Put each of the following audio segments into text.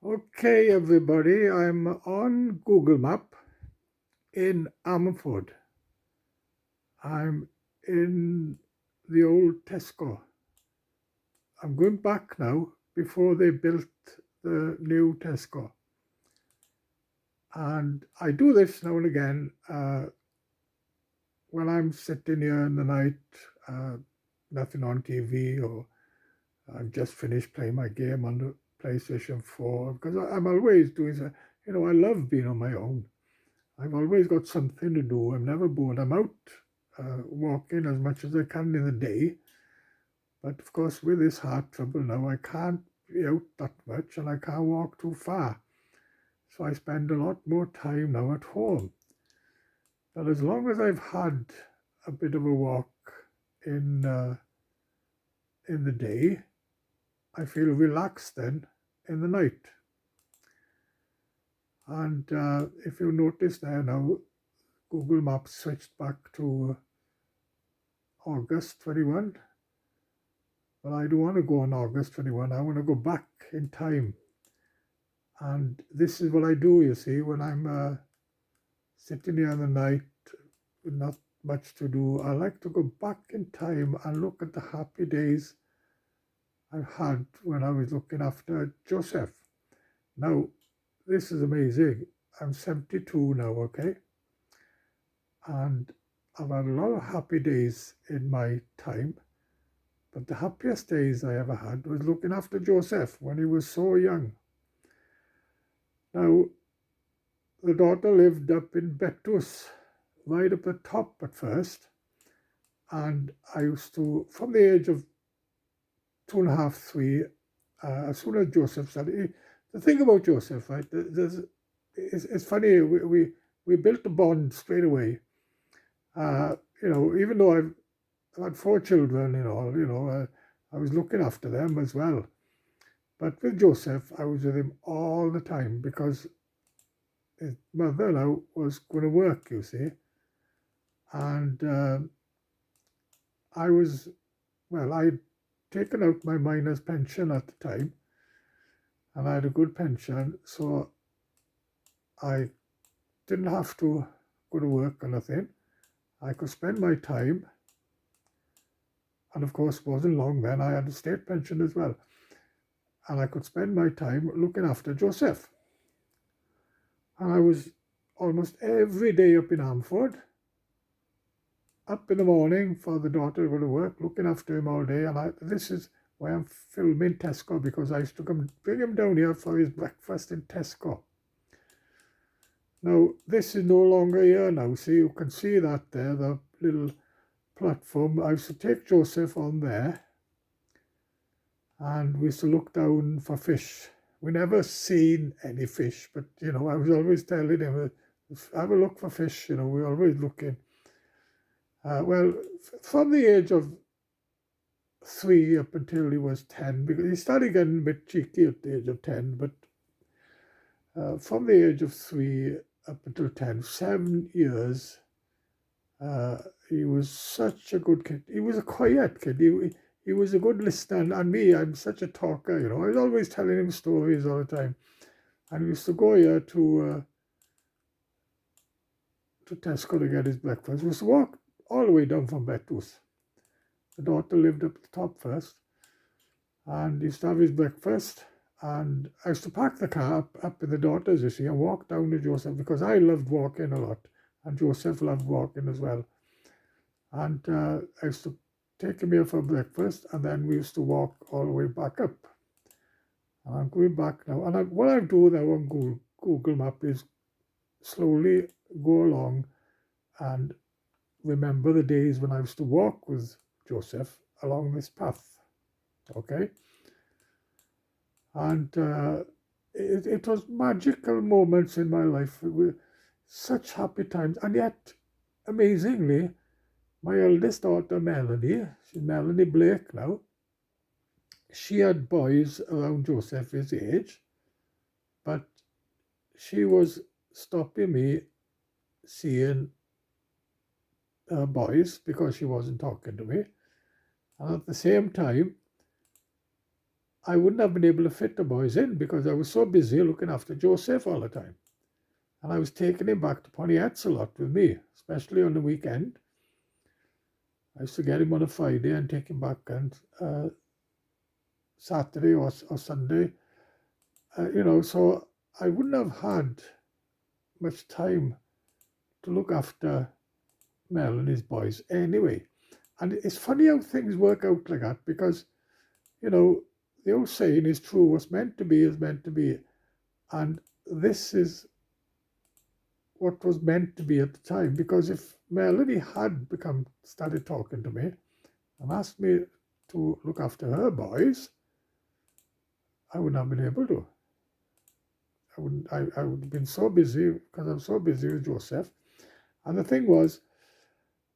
Okay, everybody, I'm on Google Map in Ammanford. I'm in the old Tesco. I'm going back now before they built the new Tesco. And I do this now and again when I'm sitting here in the night, uh, nothing on TV, or I've just finished playing my game on the PlayStation 4, because I'm always doing, I love being on my own. I've always got something to do. I'm never bored. I'm out walking as much as I can in the day. But of course, with this heart trouble now, I can't be out that much and I can't walk too far. So I spend a lot more time now at home. But as long as I've had a bit of a walk in in the day, I feel relaxed then in the night. And if you notice there now, Google Maps switched back to August 21. But I don't want to go on August 21. I want to go back in time. And this is what I do, you see, when I'm sitting here in the night with not much to do. I like to go back in time and look at the happy days I've had when I was looking after Joseff. Now, this is amazing. I'm 72 now, okay? And I've had a lot of happy days in my time. But the happiest days I ever had was looking after Joseff when he was so young. Now, the daughter lived up in Betus, right up the top at first. And I used to, from the age of 2.5, 3, as soon as Joseff started, the thing about Joseff, right, it's funny, we built a bond straight away. Even though I've had 4 children and all, I was looking after them as well. But with Joseff, I was with him all the time because his mother now was going to work, you see. And I was, well, I'd taken out my miner's pension at the time, and I had a good pension, so I didn't have to go to work or nothing. I could spend my time, and of course, it wasn't long then, I had a state pension as well, and I could spend my time looking after Joseff. And I was almost every day up in Amford, up in the morning for the daughter to go to work, looking after him all day. And this is why I'm filming Tesco, because I used to come bring him down here for his breakfast in Tesco. Now, this is no longer here now. See, you can see that there, the little platform. I used to take Joseff on there, and we used to look down for fish. We never seen any fish, but, I was always telling him, have a look for fish, we're always looking. From the age of 3 up until he was 10, because he started getting a bit cheeky at the age of 10, but from the age of 3 up until 10, 7 years, he was such a good kid. He was a quiet kid. He was a good listener, and me, I'm such a talker, I was always telling him stories all the time. And we used to go here to Tesco to get his breakfast. We used to walk all the way down from Betus. The daughter lived up the top first, and he used to have his breakfast. And I used to park the car up in the daughter's, you see, and walk down to Joseff, because I loved walking a lot, and Joseff loved walking as well. And I used to take him here for breakfast, and then we used to walk all the way back up. And I'm going back now. And what I do now on Google Map is slowly go along and remember the days when I used to walk with Joseff along this path. Okay? And it was magical moments in my life. Such happy times. And yet, amazingly, my eldest daughter, Melanie, she's Melanie Blake now, she had boys around Joseph's age, but she was stopping me seeing boys because she wasn't talking to me. And at the same time, I wouldn't have been able to fit the boys in because I was so busy looking after Joseff all the time. And I was taking him back to Pontiats a lot with me, especially on the weekend. I used to get him on a Friday and take him back and Saturday or Sunday. So I wouldn't have had much time to look after Mel and his boys anyway. And it's funny how things work out like that because, the old saying is true, what's meant to be is meant to be. And this is what was meant to be at the time, because if Melanie had started talking to me and asked me to look after her boys, I wouldn't have been able to. I would have been so busy because I'm so busy with Joseff. And the thing was,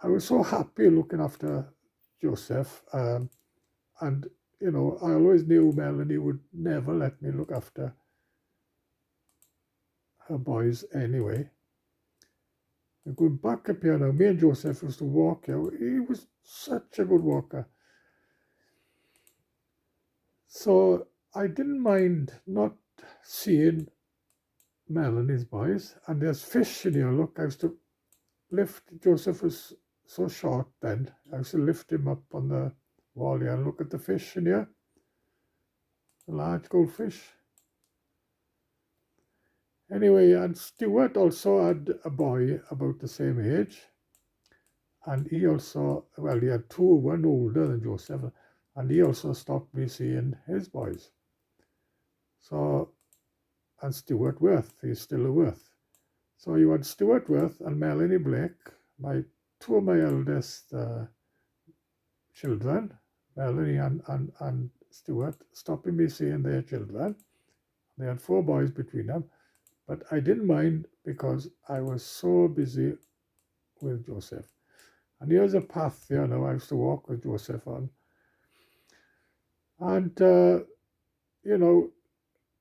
I was so happy looking after Joseff. And, I always knew Melanie would never let me look after her boys anyway. And going back up here now, me and Joseff used to walk here. He was such a good walker. So I didn't mind not seeing Mel and his boys. And there's fish in here. Look, I used to lift, Joseff was so short then. I used to lift him up on the wall here and look at the fish in here. The large goldfish. Anyway, and Stuart also had a boy about the same age. And he also, he had two, one older than Joseff. And he also stopped me seeing his boys. So, and Stuart Worth, he's still a Worth. So you had Stuart Worth and Melanie Blake, two of my eldest children, Melanie and Stuart, stopping me seeing their children. They had 4 boys between them, but I didn't mind because I was so busy with Joseff. And here's a path I used to walk with Joseff on. And,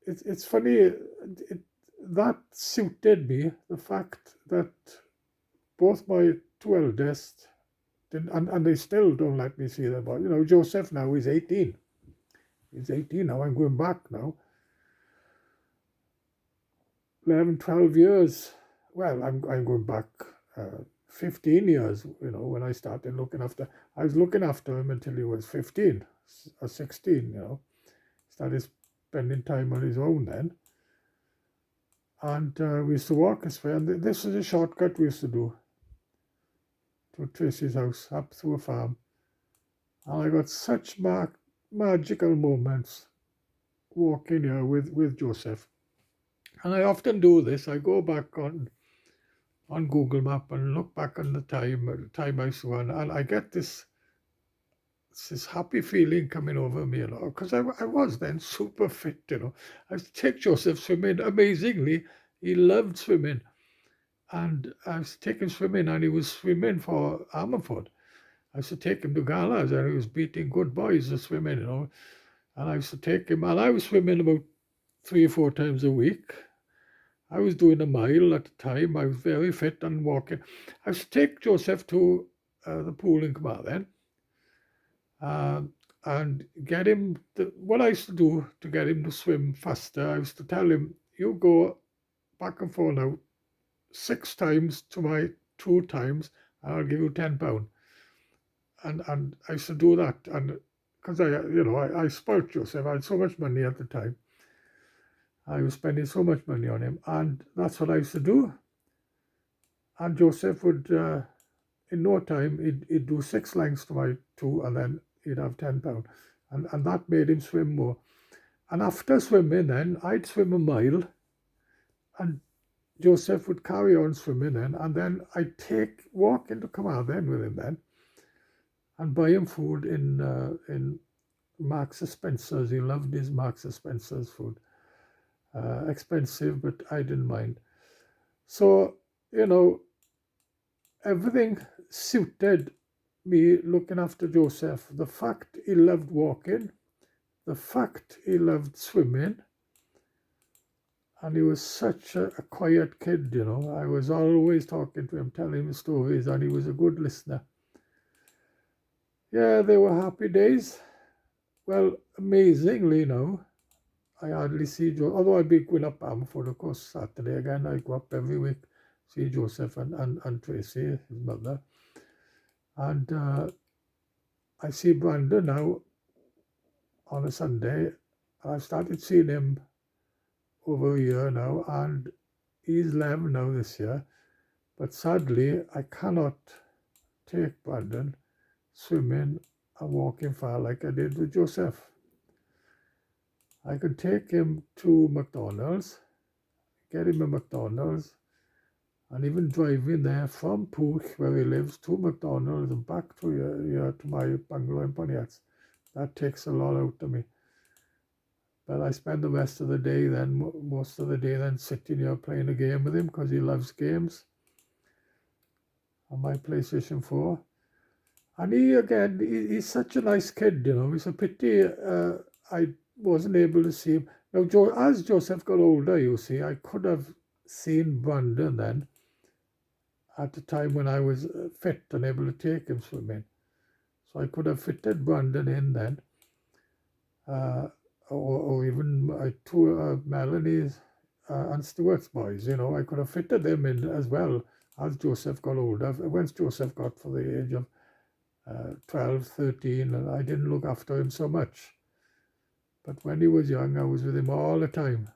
it's funny, that suited me, the fact that both my 2 eldest didn't, and they still don't let me see them. But, Joseff now is 18. He's 18 now. I'm going back now. 11, 12 years. Well, I'm going back 15 years, when I started looking after. I was looking after him until he was 15 or 16, Started spending time on his own then. And we used to walk this way, and this is a shortcut we used to do to Tracy's house, up through a farm. And I got such magical moments walking here with Joseff. And I often do this. I go back on Google Map and look back on the time I saw, and I get this happy feeling coming over me, because I was then super fit, I used to take Joseff swimming. Amazingly, he loved swimming. And I was taking swimming, and he was swimming for Ammerford. I used to take him to galas, and he was beating good boys at swimming, And I used to take him, and I was swimming about 3 or 4 times a week. I was doing a mile at the time. I was very fit and walking. I used to take Joseff to the pool in Carmarthen and get him. What I used to do to get him to swim faster, I used to tell him, you go back and forth now 6 times to my 2 times, and I'll give you £10. And I used to do that, and because I spoilt Joseff. I had so much money at the time. I was spending so much money on him, and that's what I used to do. And Joseff would, in no time, he'd do 6 lengths to my 2, and then he'd have £10. And that made him swim more. And after swimming then, I'd swim a mile, and Joseff would carry on swimming then, and then I'd walk into Carmarthen with him then, and buy him food in Marks and Spencer's. He loved his Marks and Spencer's food. Expensive, but I didn't mind. So, everything suited me looking after Joseff. The fact he loved walking, the fact he loved swimming, and he was such a quiet kid, I was always talking to him, telling him stories, and he was a good listener. Yeah, they were happy days. Well, amazingly now, I hardly see Joe. Although I'd be going up Bamford, of course, Saturday again. I go up every week, see Joseph and Tracy, his mother. And I see Brandon now on a Sunday. I've started seeing him over a year now, and he's 11 now this year. But sadly, I cannot take Brandon swimming and walking far like I did with Joseph. I could take him to McDonald's, get him a McDonald's, and even driving there from Pooch, where he lives, to McDonald's and back to here to my bungalow in Pontiacs. That takes a lot out of me. But I spend the rest of the day then, most of the day then, sitting here playing a game with him because he loves games on my PlayStation 4. And he's such a nice kid, you know. It's a pity I wasn't able to see him. Now, as Joseph got older, you see, I could have seen Brandon then at the time when I was fit and able to take him swimming. So I could have fitted Brandon in then. Or even two Melanie's and Stuart's boys, you know, I could have fitted them in as well as Joseph got older. Once Joseph got for the age of 12, 13, and I didn't look after him so much. But when he was young, I was with him all the time,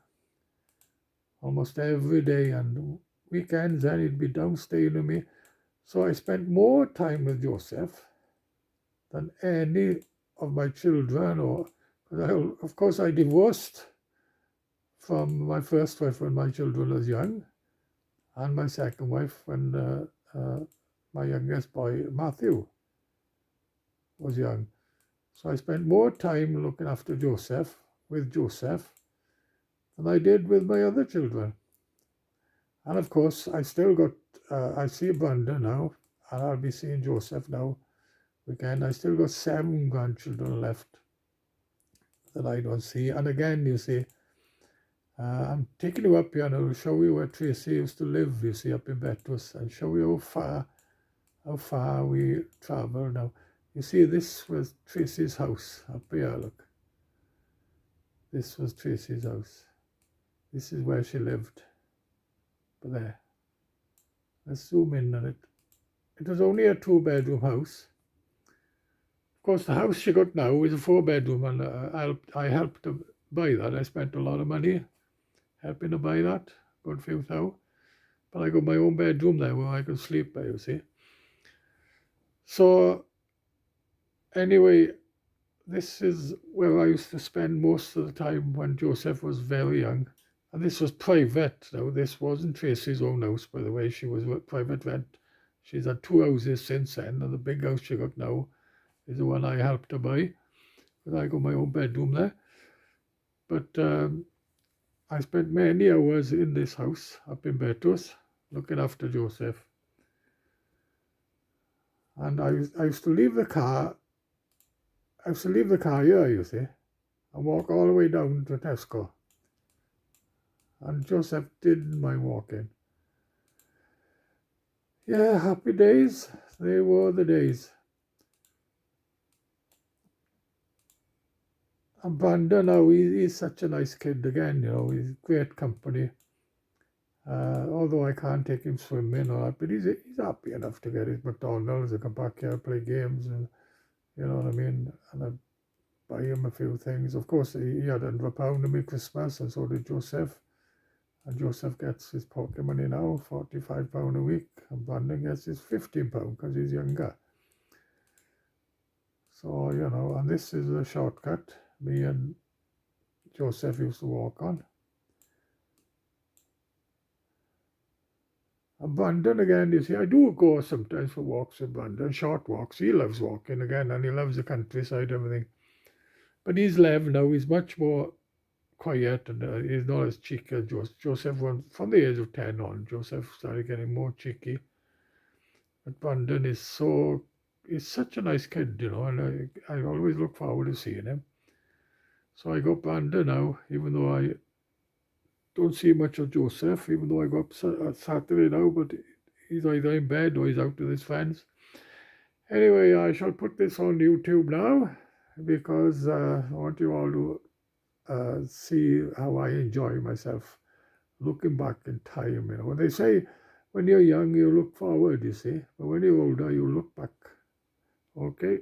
almost every day, and weekends, then he'd be down staying with me. So I spent more time with Joseph than any of my children, of course, I divorced from my first wife when my children was young, and my second wife when my youngest boy, Matthew, was young. So I spent more time looking after Joseph, with Joseph, than I did with my other children. And of course, I still got, I see Brandon now, and I'll be seeing Joseph now again. I still got 7 grandchildren left that I don't see. And again, you see, I'm taking you up here now to show you where Tracy used to live, you see, up in Betws, and show you how far we travel now. You see, this was Tracy's house up here, look. This was Tracy's house. This is where she lived. But there. Let's zoom in on it. It was only a 2-bedroom house. Of course, the house she got now is a 4-bedroom, and I helped to buy that. I spent a lot of money helping to buy that, good few thousand. But I got my own bedroom there where I could sleep by, you see. So, anyway, this is where I used to spend most of the time when Joseph was very young. And this was private. Now, this wasn't Tracy's own house, by the way. She was private rent. She's had 2 houses since then, and the big house she got now is the one I helped her buy. But I got my own bedroom there. But I spent many hours in this house up in Betws looking after Joseph. And I used to leave the car. I used to leave the car here, you see, and walk all the way down to Tesco. And Joseph didn't mind walking. Yeah, happy days. They were the days. And Brandon now, he's such a nice kid again, you know, he's great company. Although I can't take him swimming or that, but he's happy enough to get his McDonald's and come back here, play games, and you know what I mean. And I buy him a few things. Of course, he had £100 to me Christmas, and so did Joseph. And Joseph gets his pocket money now, £45 a week, and Brandon gets his £15 because he's younger. So, you know, and this is a shortcut me and Joseph used to walk on. And Brandon again, you see, I do go sometimes for walks with Brandon, short walks. He loves walking again, and he loves the countryside, everything. But he's 11 now, he's much more quiet, and he's not as cheeky as Joseph. From the age of 10 on, Joseph started getting more cheeky. But Brandon is he's such a nice kid, you know, and I always look forward to seeing him. So I got Brandon now, even though I don't see much of Joseph, even though I go up Saturday now, but he's either in bed or he's out with his friends. Anyway, I shall put this on YouTube now. because I want you all to see how I enjoy myself looking back in time. When they say when you're young, you look forward, you see, but when you're older, you look back. Okay.